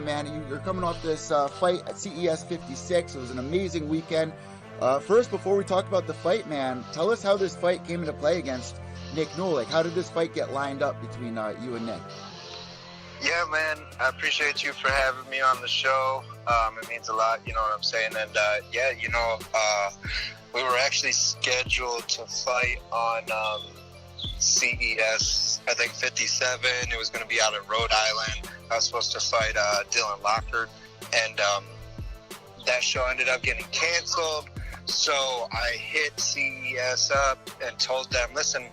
Man, you're coming off this fight at CES 56. It was an amazing weekend. First, before we talk about the fight, man, tell us how this fight came into play against Nick Newell. Like, how did this fight get lined up between you and Nick? Yeah, man, I appreciate you for having me on the show. It means a lot, you know what I'm saying? And, we were actually scheduled to fight on CES, I think 57. It was going to be out of Rhode Island. I was supposed to fight Dylan Lockard, and that show ended up getting canceled. So I hit CES up and told them, listen,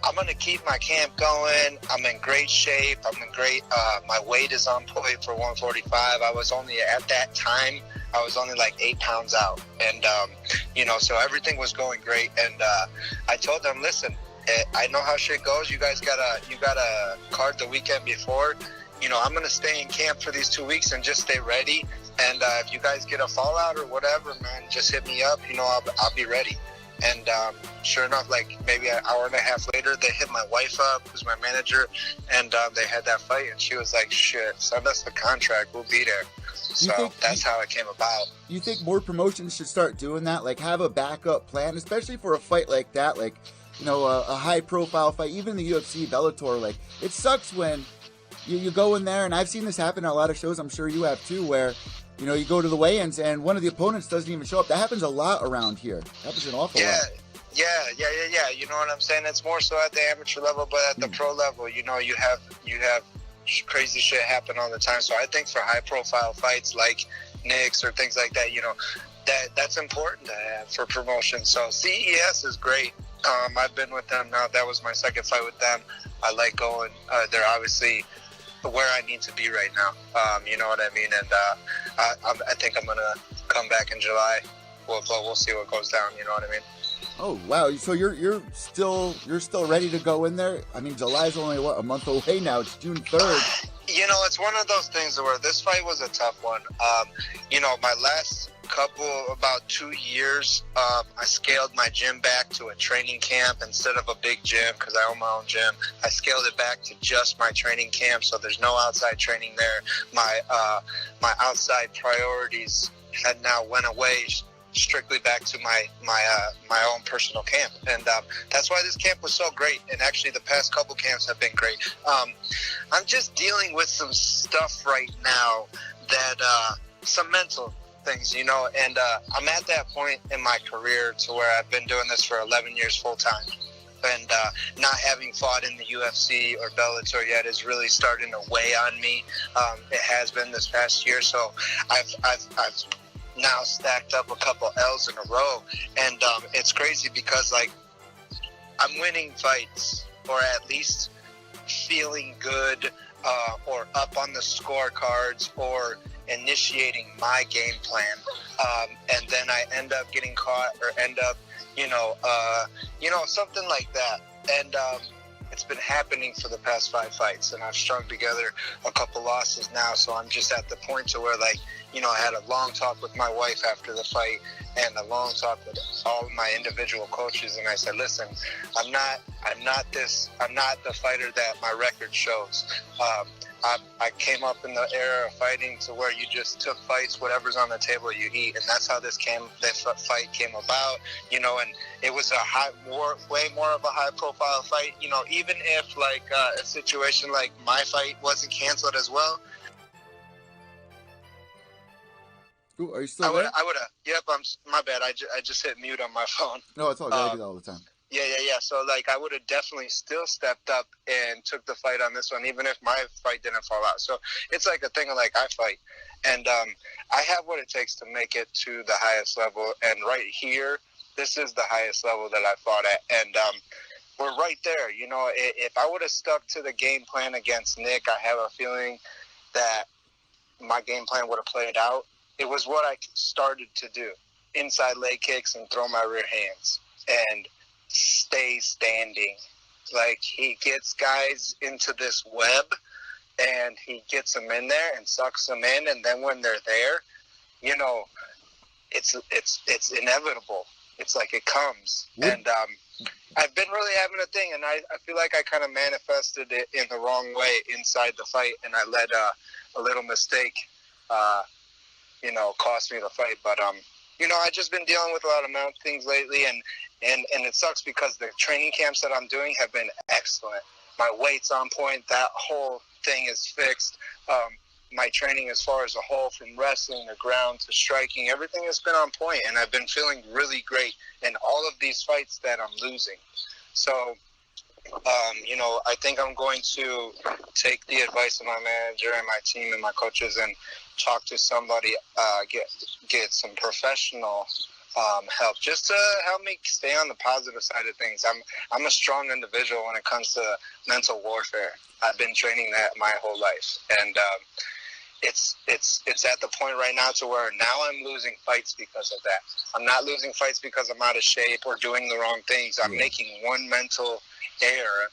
I'm going to keep my camp going. I'm in great shape. I'm in great, my weight is on point for 145. I was only, at that time, I was only like 8 pounds out. And, so everything was going great. And I told them, listen, I know how shit goes. You guys gotta card the weekend before. I'm going to stay in camp for these 2 weeks and just stay ready. And if you guys get a fallout or whatever, man, just hit me up. I'll be ready. And sure enough, like maybe an hour and a half later, they hit my wife up, who's my manager, and they had that fight. And she was like, shit, send us the contract. We'll be there. So that's how it came about. You think more promotions should start doing that? Like, have a backup plan, especially for a fight like that, like, a high-profile fight, even the UFC, Bellator. Like, it sucks when you go in there, and I've seen this happen at a lot of shows, I'm sure you have too, where, you go to the weigh-ins, and one of the opponents doesn't even show up. That happens a lot around here. That happens an awful lot. Yeah. You know what I'm saying? It's more so at the amateur level, but at the pro level, you have crazy shit happen all the time. So I think for high-profile fights like Nick's or things like that, that's important to have for promotion. So CES is great. I've been with them now. That was my second fight with them. I like going. They're obviously where I need to be right now. You know what I mean? And I think I'm gonna come back in July. We'll see what goes down. You know what I mean? Oh wow! So you're still ready to go in there? I mean, July's only a month away now. It's June 3rd. It's one of those things where this fight was a tough one. My last about 2 years, I scaled my gym back to a training camp instead of a big gym because I own my own gym. I scaled it back to just my training camp, so there's no outside training there. My outside priorities had now went away strictly back to my own personal camp, and that's why this camp was so great. And actually, the past couple camps have been great. I'm just dealing with some stuff right now that some mental things, and I'm at that point in my career to where I've been doing this for 11 years full time, and not having fought in the UFC or Bellator yet is really starting to weigh on me. It has been this past year, so I've now stacked up a couple L's in a row, and it's crazy because like I'm winning fights, or at least feeling good, or up on the scorecards, or initiating my game plan, and then I end up getting caught, or end up something like that. And it's been happening for the past 5 fights, and I've strung together a couple losses now. So I'm just at the point to where, like, I had a long talk with my wife after the fight, and a long talk with all of my individual coaches, and I said, listen, I'm not the fighter that my record shows. I came up in the era of fighting to where you just took fights, whatever's on the table you eat, and that's how this fight came about, and it was way more of a high-profile fight, even if, like, a situation like my fight wasn't canceled as well. Ooh, are you still there? I would have, yep, my bad, I just hit mute on my phone. No, it's all good. I do that all the time. Yeah. So, like, I would have definitely still stepped up and took the fight on this one, even if my fight didn't fall out. So it's like a thing of, like, I fight. And I have what it takes to make it to the highest level. And right here, this is the highest level that I fought at. And we're right there. If I would have stuck to the game plan against Nick, I have a feeling that my game plan would have played out. It was what I started to do. Inside leg kicks and throw my rear hands. And stay standing. Like, he gets guys into this web, and he gets them in there and sucks them in, and then when they're there, it's inevitable. It's like it comes. And I've been didn't really have a thing, and I feel like I kind of manifested it in the wrong way inside the fight, and I let a little mistake, cost me the fight. But I just been dealing with a lot of mental things lately, and it sucks because the training camps that I'm doing have been excellent. My weight's on point. That whole thing is fixed. My training as far as a whole, from wrestling to ground to striking, everything has been on point, and I've been feeling really great in all of these fights that I'm losing. So, I think I'm going to take the advice of my manager and my team and my coaches and talk to somebody, get some professional help, just to help me stay on the positive side of things. I'm a strong individual when it comes to mental warfare. I've been training that my whole life, and it's at the point right now to where now I'm losing fights because of that. I'm not losing fights because I'm out of shape or doing the wrong things. I'm making one mental error,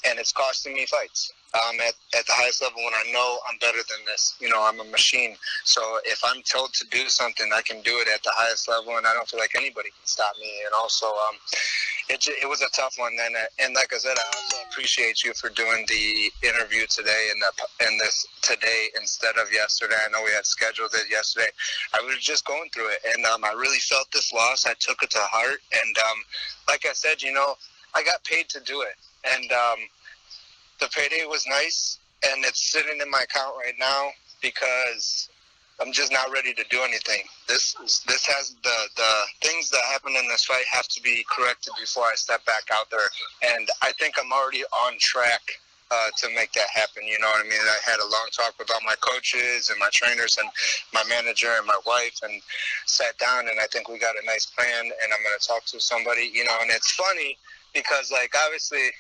and it's costing me fights. At the highest level, when I know I'm better than this, I'm a machine. So if I'm told to do something, I can do it at the highest level, and I don't feel like anybody can stop me. And also, it was a tough one. And like I said, I also appreciate you for doing the interview today and this today instead of yesterday. I know we had scheduled it yesterday. I was just going through it, and I really felt this loss. I took it to heart, and like I said, I got paid to do it, and the payday was nice, and it's sitting in my account right now because I'm just not ready to do anything. This has the things that happened in this fight have to be corrected before I step back out there, and I think I'm already on track to make that happen. You know what I mean? I had a long talk with all my coaches and my trainers and my manager and my wife, and sat down, and I think we got a nice plan, and I'm going to talk to somebody, and it's funny because, obviously,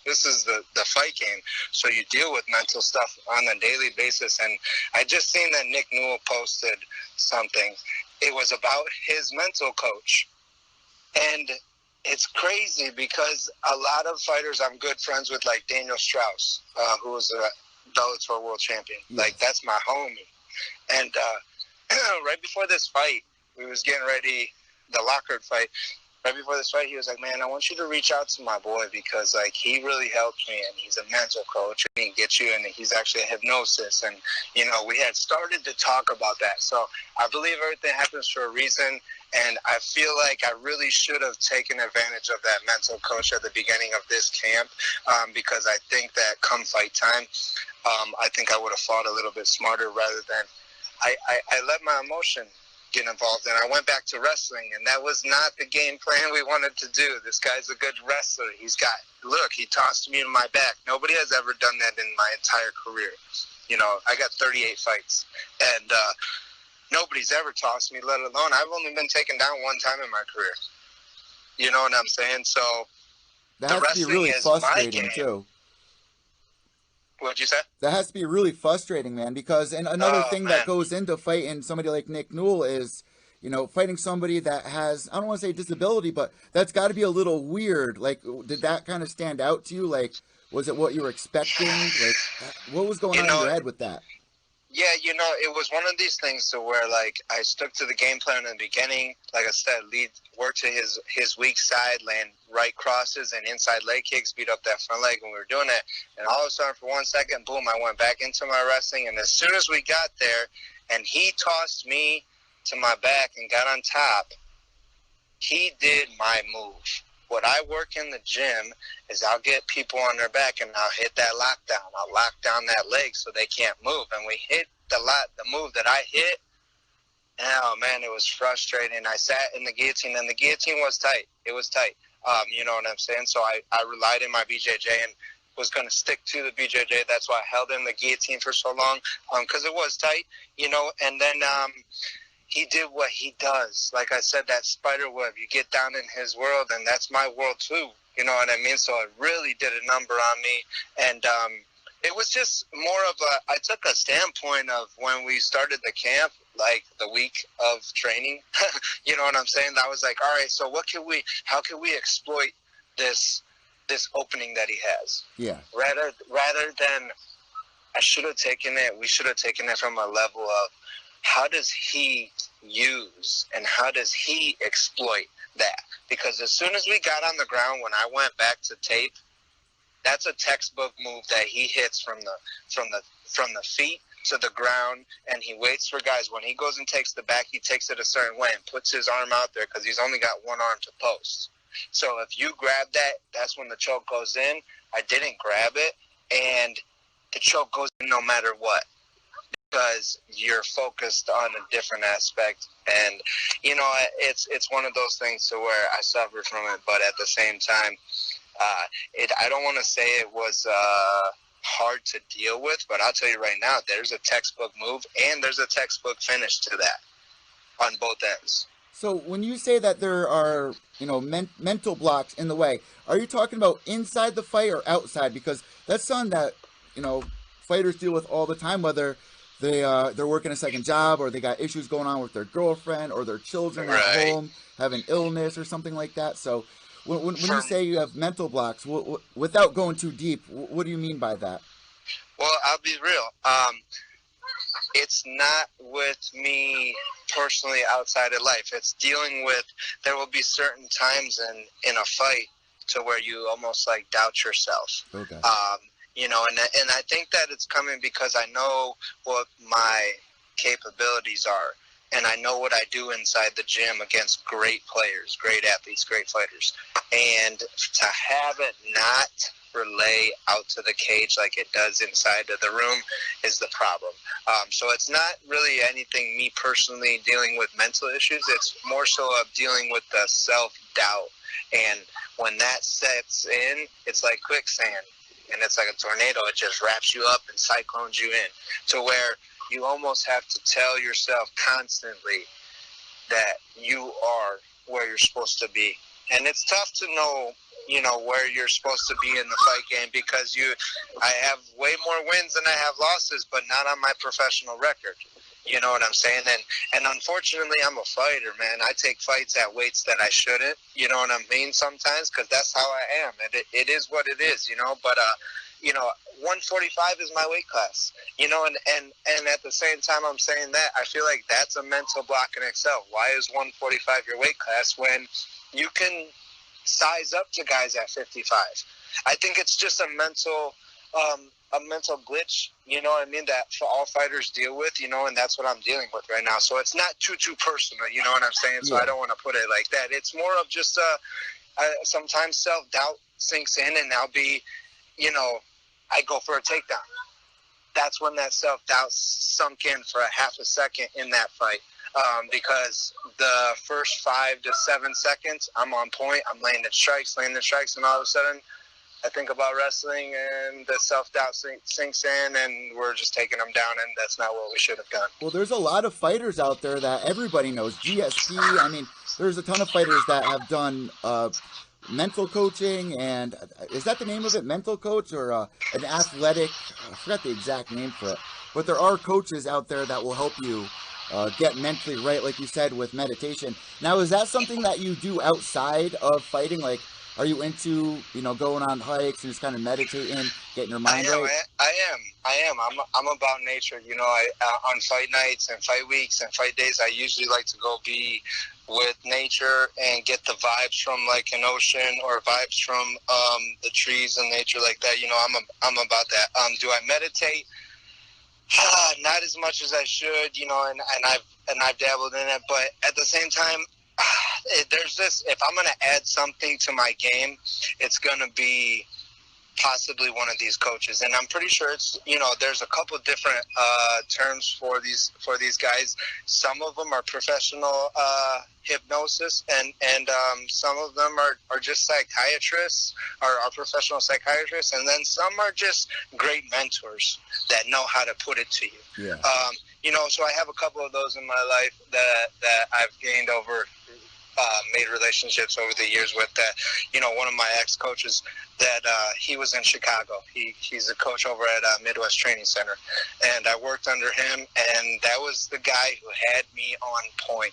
this is the fight game, so you deal with mental stuff on a daily basis. And I just seen that Nick Newell posted something. It was about his mental coach. And it's crazy because a lot of fighters I'm good friends with, like Daniel Strauss, who was a Bellator world champion. Yes. That's my homie. And right before this fight, we was getting ready, the Lockhart fight. Right before this fight, he was like, man, I want you to reach out to my boy because, he really helped me, and he's a mental coach, and he can get you, and he's actually a hypnosis. And, we had started to talk about that. So I believe everything happens for a reason, and I feel like I really should have taken advantage of that mental coach at the beginning of this camp because I think that come fight time, I think I would have fought a little bit smarter rather than I let my emotion get involved, and I went back to wrestling, and that was not the game plan we wanted to do. This guy's a good wrestler. He tossed me in my back. Nobody has ever done that in my entire career. I got 38 fights, and nobody's ever tossed me, let alone I've only been taken down one time in my career. You know what I'm saying? So that has to be really frustrating too. What'd you say? That has to be really frustrating, man, because another thing that goes into fighting somebody like Nick Newell is, fighting somebody that has, I don't want to say disability, but that's got to be a little weird. Did that kind of stand out to you? Was it what you were expecting? What was going on in your head with that? Yeah, it was one of these things to where, I stuck to the game plan in the beginning. Like I said, work to his weak side, land right crosses and inside leg kicks, beat up that front leg when we were doing that. And all of a sudden, for 1 second, boom, I went back into my wrestling. And as soon as we got there and he tossed me to my back and got on top, he did my move. What I work in the gym is I'll get people on their back and I'll hit that lockdown. I'll lock down that leg so they can't move. And we hit the move that I hit. Oh, man, it was frustrating. I sat in the guillotine, and the guillotine was tight. It was tight. You know what I'm saying? So I relied in my BJJ and was going to stick to the BJJ. That's why I held in the guillotine for so long because it was tight, And then he did what he does. Like I said, that spider web, you get down in his world, and that's my world too. You know what I mean? So it really did a number on me. And it was just more of I took a standpoint of when we started the camp, the week of training. You know what I'm saying? I was like, all right, so how can we exploit this opening that he has? Yeah. Rather than we should have taken it from a level of how does he use and how does he exploit that, because as soon as we got on the ground, when I went back to tape, that's a textbook move that he hits from the feet to the ground, and he waits for guys. When he goes and takes the back, he takes it a certain way and puts his arm out there because he's only got one arm to post. So if you grab that, that's when the choke goes in. I didn't grab it, and the choke goes in no matter what, because you're focused on a different aspect. And, you know, it's one of those things to where I suffered from it, but at the same time, I don't want to say it was hard to deal with, but I'll tell you right now, there's a textbook move and there's a textbook finish to that on both ends. So when you say that there are, you know, mental blocks in the way, are you talking about inside the fight or outside? Because that's something that, you know, fighters deal with all the time, whether they're working a second job or they got issues going on with their girlfriend or their children at home, have an illness or something like that. So when you say you have mental blocks, without going too deep, what do you mean by that? Well, I'll be real. It's not with me personally outside of life. It's dealing with, there will be certain times in a fight to where you almost like doubt yourself. Okay. You know, and I think that it's coming because I know what my capabilities are, and I know what I do inside the gym against great players, great athletes, great fighters. And to have it not relay out to the cage like it does inside of the room is the problem. So it's not really anything me personally dealing with mental issues. It's more so of dealing with the self-doubt. And when that sets in, it's like quicksand. And it's like a tornado. It just wraps you up and cyclones you in to where you almost have to tell yourself constantly that you are where you're supposed to be. And it's tough to know, you know, where you're supposed to be in the fight game, because I have way more wins than I have losses, but not on my professional record. You know what I'm saying? And unfortunately, I'm a fighter, man. I take fights at weights that I shouldn't. You know what I mean? Sometimes, because that's how I am. And it is what it is, you know. But, you know, 145 is my weight class. You know, and at the same time I'm saying that, I feel like that's a mental block in itself. Why is 145 your weight class when you can size up to guys at 55? I think it's just a mental glitch, you know what I mean, that all fighters deal with, you know, and that's what I'm dealing with right now. So it's not too personal, you know what I'm saying? So yeah. I don't want to put it like that. It's more of just sometimes self-doubt sinks in, and I'll be, you know, I go for a takedown. That's when that self-doubt sunk in for a half a second in that fight. Because the first 5 to 7 seconds, I'm on point, I'm laying the strikes, and all of a sudden, I think about wrestling, and the self-doubt sinks in, and we're just taking them down, and that's not what we should have done. Well, there's a lot of fighters out there that everybody knows. GSP, I mean, there's a ton of fighters that have done mental coaching, and is that the name of it, mental coach, or an athletic, I forgot the exact name for it, but there are coaches out there that will help you get mentally right, like you said, with meditation. Now, is that something that you do outside of fighting? Like, are you into, you know, going on hikes and just kind of meditating, getting your mind right? I am. I'm about nature. You know, on fight nights and fight weeks and fight days, I usually like to go be with nature and get the vibes from like an ocean or vibes from the trees and nature like that. You know, I'm about that. Do I meditate? Not as much as I should, you know, and I've dabbled in it, but at the same time, there's this, if I'm going to add something to my game, it's going to be possibly one of these coaches. And I'm pretty sure it's, you know, there's a couple different terms for these guys. Some of them are professional hypnosis, and some of them are just psychiatrists, or are professional psychiatrists, and then some are just great mentors that know how to put it to you. Yeah. You know, so I have a couple of those in my life that I've gained over, made relationships over the years with. That, you know, one of my ex-coaches, that he was in Chicago. He's a coach over at Midwest Training Center, and I worked under him, and that was the guy who had me on point.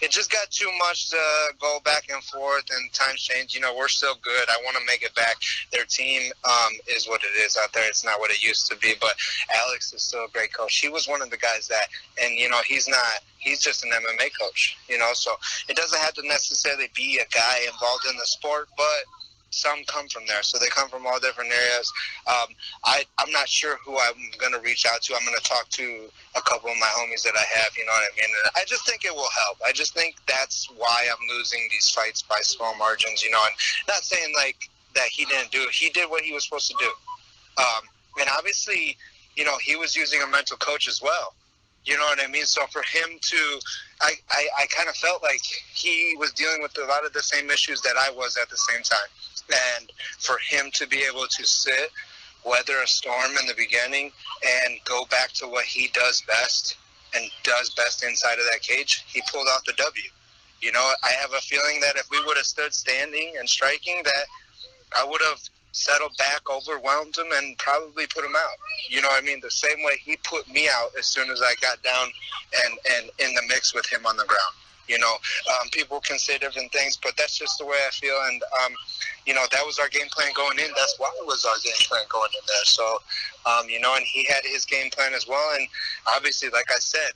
It just got too much to go back and forth, and times change. You know, we're still good. I want to make it back. Their team is what it is out there. It's not what it used to be, but Alex is still a great coach. He was one of the guys that, and you know, he's not He's just an MMA coach, so it doesn't have to necessarily be a guy involved in the sport, but some come from there. So they come from all different areas. I'm not sure who I'm going to reach out to. I'm going to talk to a couple of my homies that I have, you know what I mean? And I just think it will help. I just think that's why I'm losing these fights by small margins, and not saying like that he didn't do it. He did what he was supposed to do. And obviously, he was using a mental coach as well. You know what I mean? So for him to, I kind of felt like he was dealing with a lot of the same issues that I was at the same time. And for him to be able to sit, weather a storm in the beginning, and go back to what he does best and does best inside of that cage, he pulled out the W. I have a feeling that if we would have stood standing and striking, that I would have settled back, overwhelmed him, and probably put him out. You know what I mean? The same way he put me out as soon as I got down and in the mix with him on the ground. People can say different things, but that's just the way I feel. And, that was our game plan going in. That's why it was our game plan going in there. So, and he had his game plan as well. And obviously, like I said,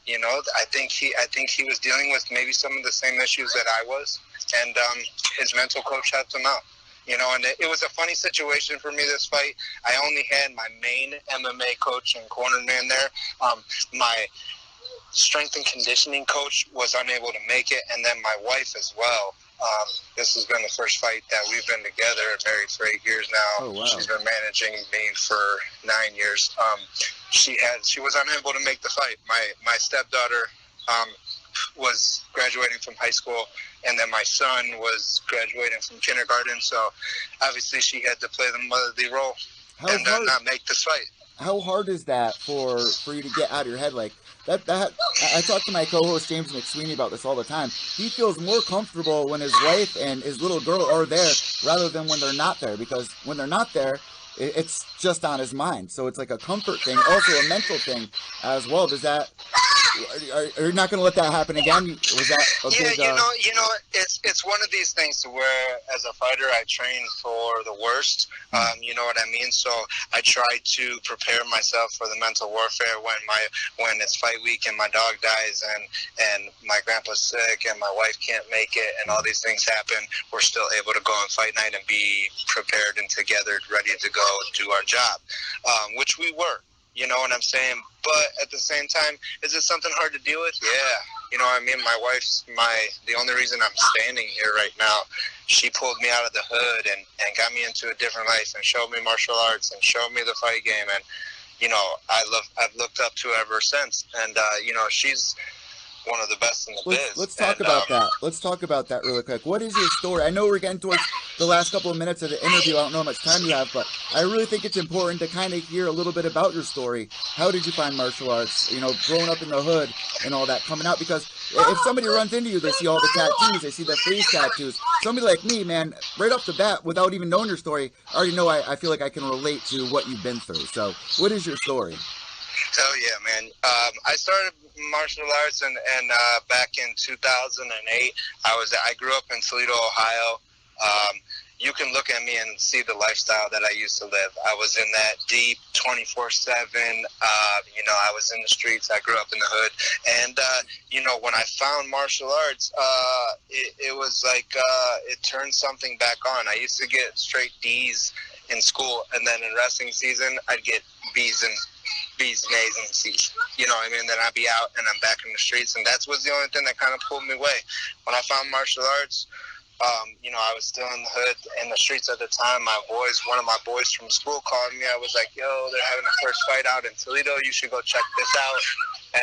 I think he was dealing with maybe some of the same issues that I was. And his mental coach helped him out. And it was a funny situation for me, this fight. I only had my main MMA coach and corner man there. My strength and conditioning coach was unable to make it, and then my wife as well. This has been the first fight that we've been together, married for 8 years now. Oh, wow. She's been managing me for 9 years. She was unable to make the fight. My stepdaughter was graduating from high school, and then my son was graduating from kindergarten, so obviously she had to play the motherly role and not make this fight. How hard is that for you to get out of your head? Like that I talk to my co-host James McSweeney about this all the time. He feels more comfortable when his wife and his little girl are there rather than when they're not there, because when they're not there, it's just on his mind. So it's like a comfort thing, also a mental thing as well. Does that? Are you not going to let that happen again? Was that a big? It's one of these things to where, as a fighter, I train for the worst. You know what I mean? So I try to prepare myself for the mental warfare when it's fight week and my dog dies and my grandpa's sick and my wife can't make it and all these things happen. We're still able to go on fight night and be prepared and together, ready to go do our job, which we were. You know what I'm saying? But at the same time, is it something hard to deal with? Yeah. You know what I mean? My wife's the only reason I'm standing here right now. She pulled me out of the hood and got me into a different life and showed me martial arts and showed me the fight game. And, I've looked up to her ever since. And, she's one of the best in the biz. Let's talk about that. Let's talk about that really quick. What is your story? I know we're getting towards the last couple of minutes of the interview. I don't know how much time you have, but I really think it's important to kind of hear a little bit about your story. How did you find martial arts? Growing up in the hood and all that coming out, because if somebody runs into you, they see all the tattoos, they see the face tattoos. Somebody like me, man, right off the bat, without even knowing your story, I already know I feel like I can relate to what you've been through. So what is your story? Hell yeah, man. I started martial arts and back in 2008. I grew up in Toledo, Ohio. You can look at me and see the lifestyle that I used to live. I was in that deep 24/7. I was in the streets. I grew up in the hood. And, when I found martial arts, it was like it turned something back on. I used to get straight D's in school, and then in wrestling season, I'd get B's and A's and C's. You know what I mean? Then I'd be out and I'm back in the streets, and that was the only thing that kind of pulled me away. When I found martial arts, I was still in the hood, in the streets at the time. One of my boys from school called me. I was like, yo, they're having a first fight out in Toledo. You should go check this out.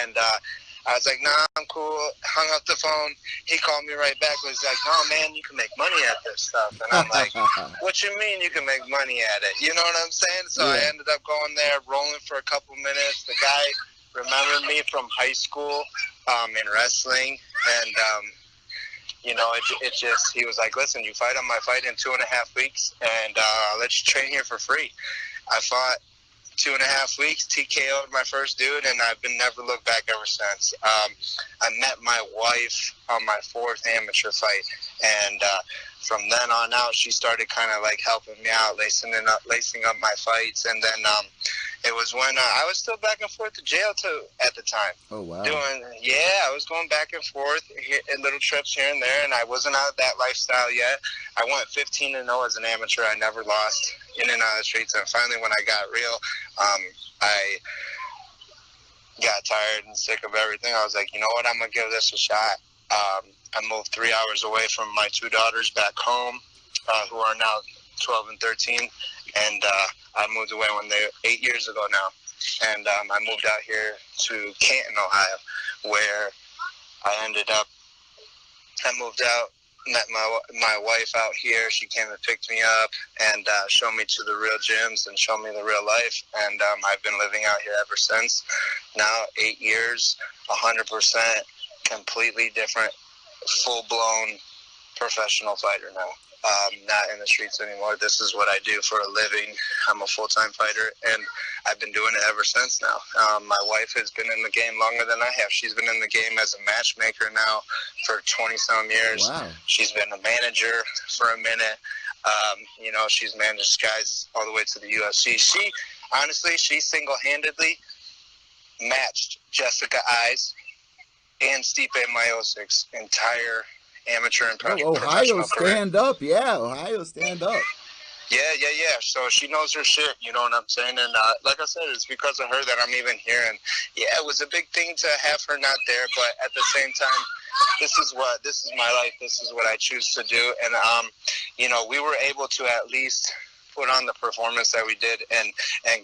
And I was like, nah, I'm cool. Hung up the phone. He called me right back. He was like, oh, man, you can make money at this stuff. And I'm like, what you mean you can make money at it? You know what I'm saying? So I ended up going there, rolling for a couple minutes. The guy remembered me from high school in wrestling. And, he was like, listen, you fight on my fight in 2.5 weeks, and I'll let you train here for free. I fought 2.5 weeks, TKO'd my first dude, and I've been never looked back ever since. I met my wife on my 4th amateur fight, and from then on out, she started kind of like helping me out, lacing up my fights, and then It was when I was still back and forth to jail too at the time. Oh, wow. I was going back and forth in little trips here and there, and I wasn't out of that lifestyle yet. I went 15-0 as an amateur. I never lost in and out of the streets, and finally when I got real, I got tired and sick of everything. I was like, you know what, I'm going to give this a shot. I moved 3 hours away from my two daughters back home, who are now 12 and 13, and I moved away when they were 8 years ago now. And I moved out here to Canton, Ohio, where I ended up, I moved out, met my wife out here. She came and picked me up and showed me to the real gyms and showed me the real life. And I've been living out here ever since. Now 8 years, 100%, completely different, full-blown professional fighter now. Not in the streets anymore. This is what I do for a living. I'm a full-time fighter, and I've been doing it ever since now. My wife has been in the game longer than I have. She's been in the game as a matchmaker now for 20-some years. Wow. She's been a manager for a minute. She's managed guys all the way to the UFC. She single-handedly matched Jessica Eyes and Stipe Miocic's entire amateur and professional Ohio career. stand up. Yeah, Ohio stand up. Yeah. So she knows her shit, you know what I'm saying? And like I said, it's because of her that I'm even here. And yeah, it was a big thing to have her not there, but at the same time, this is my life. This is what I choose to do. And we were able to at least put on the performance that we did and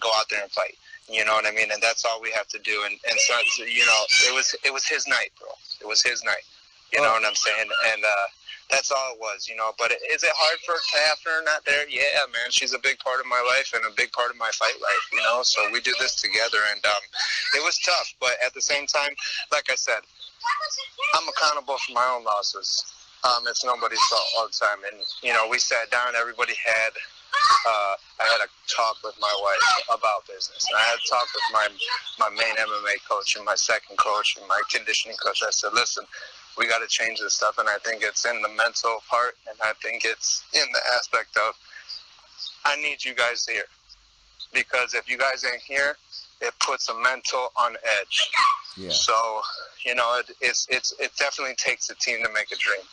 go out there and fight. You know what I mean? And that's all we have to do. And so it was his night, bro. It was his night. You know what I'm saying? And that's all it was, But is it hard to have her not there? Yeah, man. She's a big part of my life and a big part of my fight life, So we do this together. And it was tough. But at the same time, like I said, I'm accountable for my own losses. It's nobody's fault all the time. And, we sat down. Everybody had I had a talk with my wife about business. And I had a talk with my main MMA coach and my second coach and my conditioning coach. I said, listen, we got to change this stuff, and I think it's in the mental part, and I think it's in the aspect of I need you guys here, because if you guys ain't here, it puts a mental on edge. Yeah. So, it definitely takes a team to make a dream.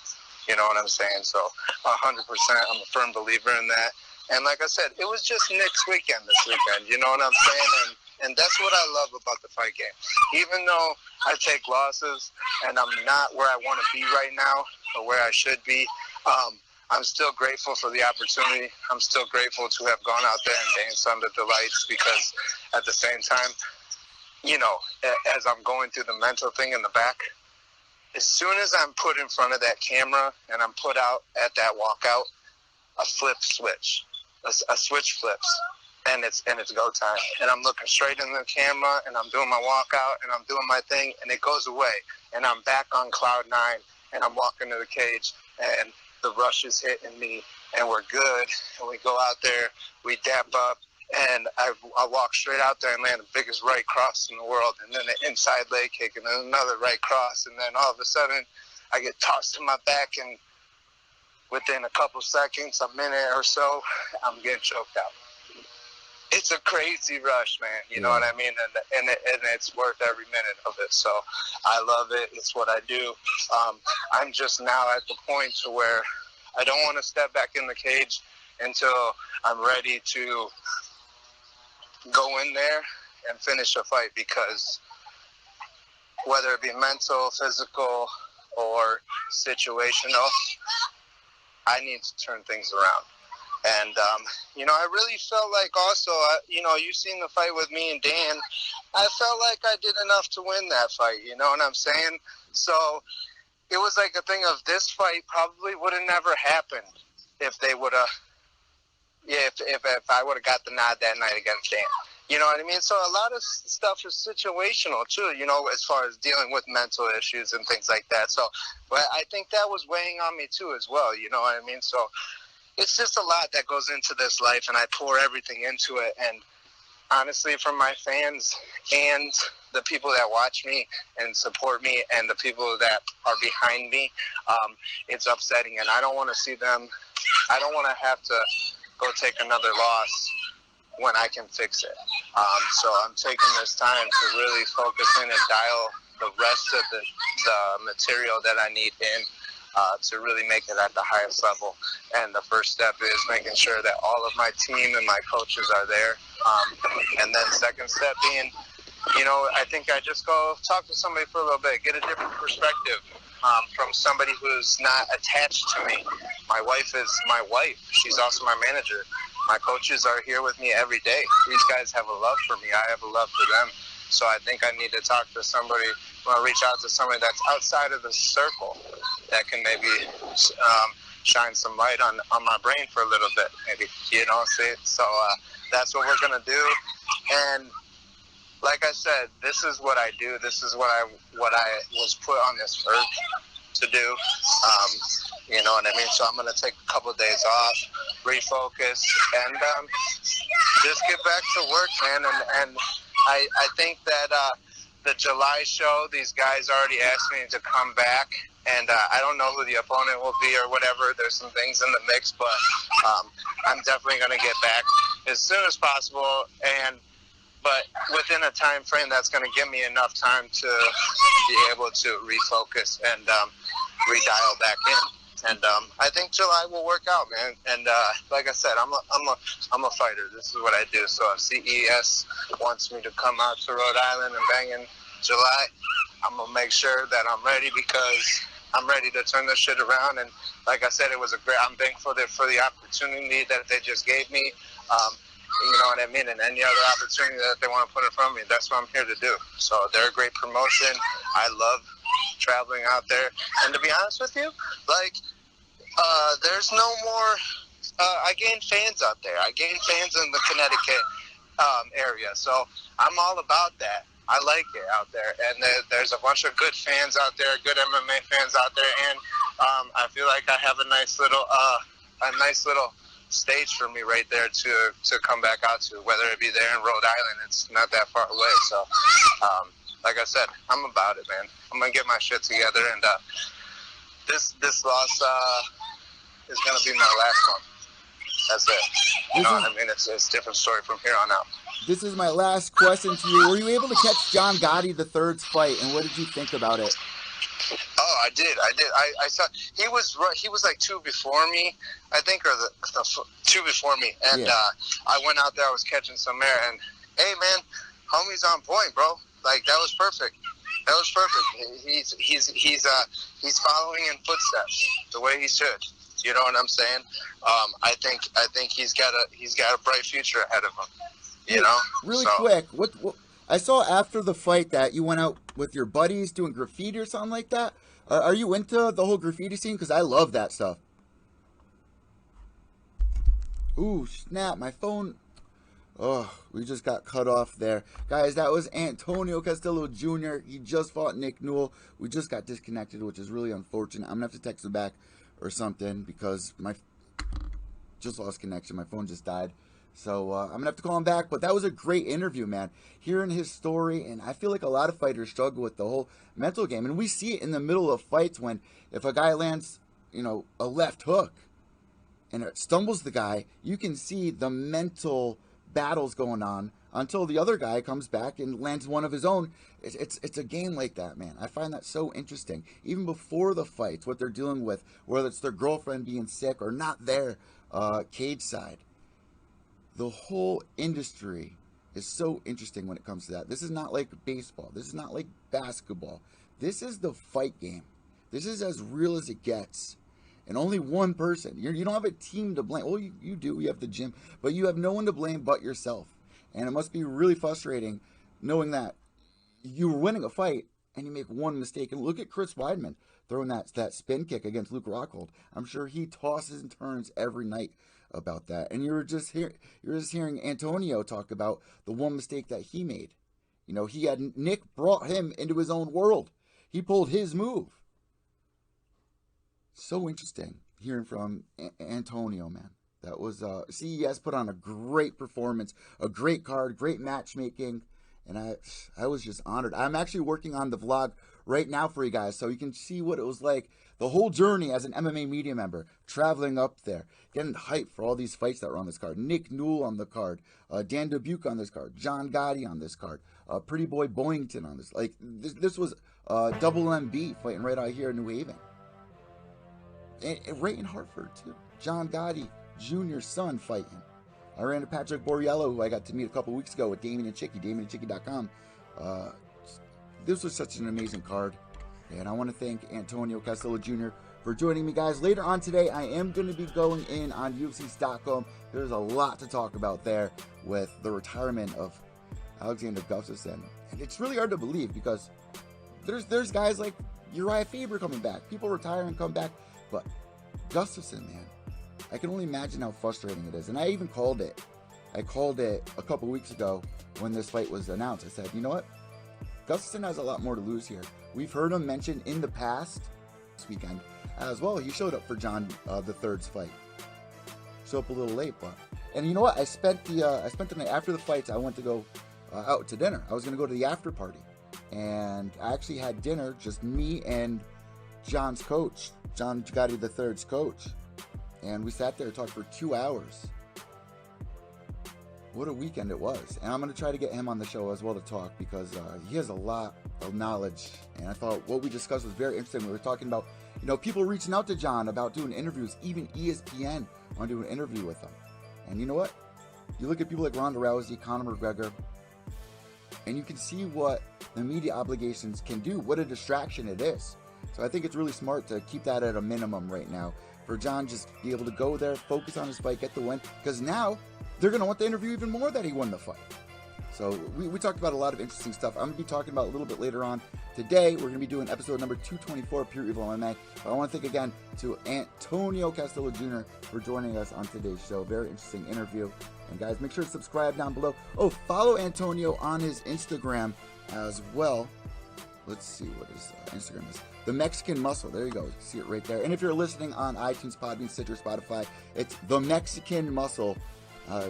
You know what I'm saying? So, 100%, I'm a firm believer in that. And like I said, it was just Nick's weekend this weekend. You know what I'm saying? And that's what I love about the fight game. Even though I take losses and I'm not where I want to be right now or where I should be, I'm still grateful for the opportunity. I'm still grateful to have gone out there and danced under the lights, because at the same time, as I'm going through the mental thing in the back, as soon as I'm put in front of that camera and I'm put out at that walkout, a switch flips. And it's go time. And I'm looking straight in the camera, and I'm doing my walkout, and I'm doing my thing, and it goes away. And I'm back on cloud 9, and I'm walking to the cage, and the rush is hitting me, and we're good. And we go out there, we dap up, and I walk straight out there and land the biggest right cross in the world, and then an inside leg kick, and then another right cross, and then all of a sudden I get tossed to my back, and within a couple seconds, a minute or so, I'm getting choked out. It's a crazy rush, man. You know what I mean? And it's worth every minute of it. So I love it. It's what I do. I'm just now at the point to where I don't want to step back in the cage until I'm ready to go in there and finish a fight, because whether it be mental, physical, or situational, I need to turn things around. And, I really felt like also, you've seen the fight with me and Dan. I felt like I did enough to win that fight, you know what I'm saying? So it was like a thing of this fight probably would have never happened if they would have, if I would have got the nod that night against Dan. You know what I mean? So a lot of stuff is situational too, as far as dealing with mental issues and things like that. So, but I think that was weighing on me too as well, you know what I mean? So it's just a lot that goes into this life, and I pour everything into it. And honestly, from my fans and the people that watch me and support me and the people that are behind me, it's upsetting. And I don't want to see them, I don't want to have to go take another loss when I can fix it. So I'm taking this time to really focus in and dial the rest of the material that I need in to really make it at the highest level. And the first step is making sure that all of my team and my coaches are there. And then second step being, I think I just go talk to somebody for a little bit, get a different perspective from somebody who's not attached to me. My wife is my wife. She's also my manager. My coaches are here with me every day. These guys have a love for me. I have a love for them. So I think I need to talk to somebody, reach out to somebody that's outside of the circle that can maybe shine some light on my brain for a little bit, maybe, So that's what we're going to do. And like I said, this is what I do. This is what I was put on this earth to do. You know what I mean? So I'm going to take a couple of days off, refocus, and just get back to work, man. And I think that the July show, these guys already asked me to come back. And I don't know who the opponent will be or whatever. There's some things in the mix, but I'm definitely going to get back as soon as possible. But within a time frame that's going to give me enough time to be able to refocus and redial back in. And I think July will work out, man. And like I said, I'm a fighter. This is what I do. So if CES wants me to come out to Rhode Island and bang in July, I'm gonna make sure that I'm ready, because I'm ready to turn this shit around. And like I said, I'm thankful for the opportunity that they just gave me. You know what I mean? And any other opportunity that they want to put in front of me, that's what I'm here to do. So they're a great promotion. I love traveling out there. And to be honest with you, there's no more. I gained fans out there. I gained fans in the Connecticut area. So I'm all about that. I like it out there. And there's a bunch of good fans out there, good MMA fans out there. And I feel like I have a nice little stage for me right there to come back out to, whether it be there in Rhode Island. It's not that far away. So like I said, I'm about it, man. I'm gonna get my shit together, and this loss is gonna be my last one. That's it. You know what I mean? It's a different story from here on out. This is my last question to you. Were you able to catch John Gotti III's fight, and what did you think about it? Oh, I did. I saw he was like two before me, I think, or the two before me. And yeah. I went out there. I was catching some air, and hey, man, homie's on point, bro. Like that was perfect. That was perfect. He's following in footsteps the way he should. You know what I'm saying? I think he's got a bright future ahead of him. You know. Really quick, what I saw after the fight that you went out with your buddies doing graffiti or something like that. Are you into the whole graffiti scene? Because I love that stuff. Ooh, snap, my phone. Oh, we just got cut off there. Guys, that was Antonio Castillo Jr. He just fought Nick Newell. We just got disconnected, which is really unfortunate. I'm going to have to text him back or something because my just lost connection. My phone just died. So I'm going to have to call him back. But that was a great interview, man. Hearing his story, and I feel like a lot of fighters struggle with the whole mental game. And we see it in the middle of fights when if a guy lands, a left hook and it stumbles the guy, you can see the mental battles going on until the other guy comes back and lands one of his own. It's a game like that, man. I find that so interesting. Even before the fights, what they're dealing with, whether it's their girlfriend being sick or not there, cage side. The whole industry is so interesting when it comes to that. This is not like baseball. This is not like basketball. This is the fight game. This is as real as it gets. And only one person. You don't have a team to blame. Well, you do. You have the gym. But you have no one to blame but yourself. And it must be really frustrating knowing that you were winning a fight and you make one mistake. And look at Chris Weidman throwing that spin kick against Luke Rockhold. I'm sure he tosses and turns every night about that. And you're just hearing Antonio talk about the one mistake that he made. Nick brought him into his own world. He pulled his move. So interesting hearing from Antonio, man. That was CES put on a great performance, a great card, great matchmaking, and I was just honored. I'm actually working on the vlog right now for you guys so you can see what it was like, the whole journey as an MMA media member, traveling up there, getting hyped for all these fights that were on this card. Nick Newell on the card, Dan Dubuque on this card, John Gotti on this card, Pretty Boy Boyington on this. Like, this was Double MB fighting right out here in New Haven. And right in Hartford, too. John Gotti Jr.'s son fighting. I ran into Patrick Borriello, who I got to meet a couple weeks ago with Damien and Chicky, DamienandChicky.com. This was such an amazing card. And I want to thank Antonio Castillo Jr. for joining me, guys. Later on today, I am going to be going in on UFC Stockholm. There's a lot to talk about there with the retirement of Alexander Gustafsson. And it's really hard to believe because there's guys like Uriah Faber coming back. People retire and come back. But Gustafsson, man, I can only imagine how frustrating it is. And I even called it. I called it a couple weeks ago when this fight was announced. I said, you know what? Gustafsson has a lot more to lose here. We've heard him mentioned in the past this weekend as well. He showed up for John the Third's fight. Showed up a little late, but and you know what? I spent the night after the fights. I went to go out to dinner. I was going to go to the after party, and I actually had dinner, just me and John's coach, John Gotti the Third's coach, and we sat there and talked for 2 hours. What a weekend it was. And I'm going to try to get him on the show as well to talk because he has a lot of knowledge. And I thought what we discussed was very interesting. We were talking about, people reaching out to John about doing interviews. Even ESPN want to do an interview with him. And you know what? You look at people like Ronda Rousey, Conor McGregor, and you can see what the media obligations can do, what a distraction it is. So I think it's really smart to keep that at a minimum right now. For John, just be able to go there, focus on his fight, get the win. Because now they're going to want the interview even more that he won the fight. So we talked about a lot of interesting stuff. I'm going to be talking about a little bit later on. Today, we're going to be doing episode number 224 of Pure Evil MMA. But I want to thank again to Antonio Castillo Jr. for joining us on today's show. Very interesting interview. And guys, make sure to subscribe down below. Oh, follow Antonio on his Instagram as well. Let's see what his Instagram is. The Mexican Muscle. There you go. You can see it right there. And if you're listening on iTunes, Podbean, Stitcher, Spotify, it's The Mexican Muscle.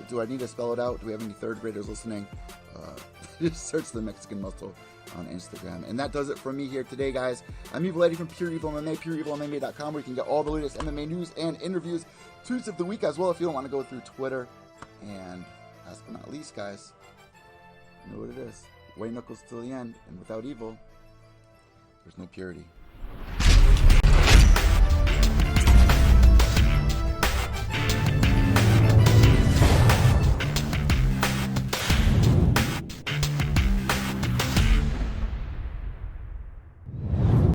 Do I need to spell it out? Do we have any third graders listening? Just search The Mexican Muscle on Instagram. And that does it for me here today, guys. I'm Evil Eddie from Pure Evil MMA, pureevilmma.com, where you can get all the latest MMA news and interviews, tweets of the week as well if you don't want to go through Twitter. And last but not least, guys, you know what it is. White knuckles till the end, and without evil, there's no purity.